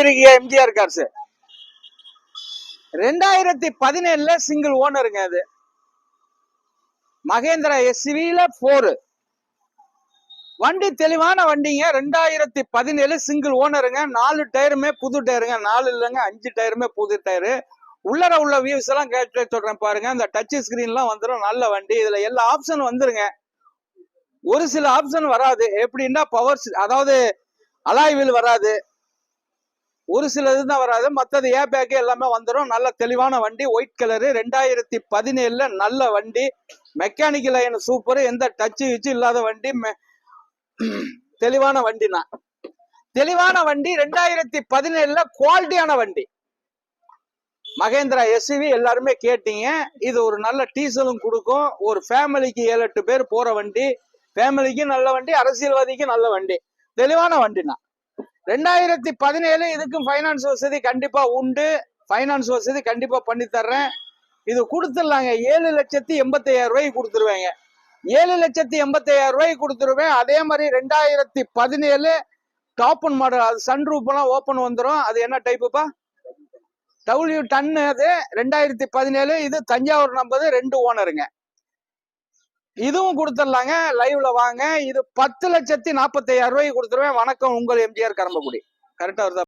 இருக்கீங்க MGR cars 2017 single ஓனருங்க. அது மகேந்திரா எஸ்வில 4 வண்டி தெளிவான வண்டிங்க. 2017 சிங்கிள் ஓனருங்க. 4 டயருமே புது டயருங்க. 4 இல்லைங்க 5 டயருமே புது டயரு. உள்ளர உள்ள வியூஸ் எல்லாம் கேட்டு சொல்றேன் பாருங்க. இந்த டச் ஸ்கிரீன்லாம் வந்துடும். நல்ல வண்டி. இதுல எல்லா ஆப்ஷன் வந்துருங்க. ஒரு சில ஆப்ஷன் வராது. எப்படின்னா பவர், அதாவது அலாய் வீல் வராது. ஒரு சில இதுதான் வராது. மற்றது ஏ பேக் எல்லாமே வந்துடும். நல்ல தெளிவான வண்டி. White colour. 2017 நல்ல வண்டி. Mechanical line super. எந்த டச்சு கிச்சு இல்லாத வண்டி. தெளிவான வண்டினா தெளிவான வண்டி. 2017 குவாலிட்டியான வண்டி. மகேந்திரா எஸ்யூவி எல்லாருமே கேட்டீங்க. இது ஒரு நல்ல டீசலும் கொடுக்கும். ஒரு ஃபேமிலிக்கு 7-8 பேர் போற வண்டி. ஃபேமிலிக்கு நல்ல வண்டி, அரசியல்வாதிக்கு நல்ல வண்டி. தெளிவான வண்டினா 2017. இதுக்கும் ஃபைனான்ஸ் வசதி கண்டிப்பா உண்டு. ஃபைனான்ஸ் வசதி கண்டிப்பா பண்ணி தர்றேன். இது கொடுத்துடலாங்க. 7,85,000 ரூபாய்க்கு கொடுத்துருவேங்க. 7,85,000 ரூபாய்க்கு கொடுத்துருவேன். அதே மாதிரி 2017 டாப் அண்ட் மாடல். அது சன்ரூப் எல்லாம் ஓப்பன் வந்துடும். அது என்ன டைப்புப்பா? டபிள்யூ டன்னு. அது 2017. இது தஞ்சாவூர் நம்பது. 2 ஓனருங்க. இதுவும் கொடுத்துடலாங்க. லைவ்ல வாங்க. இது 10,45,000 ரூபாய்க்கு கொடுத்துருவேன். வணக்கம், உங்கள் எம்ஜிஆர் கரம்பக்குடி. கரெக்டா வருதா?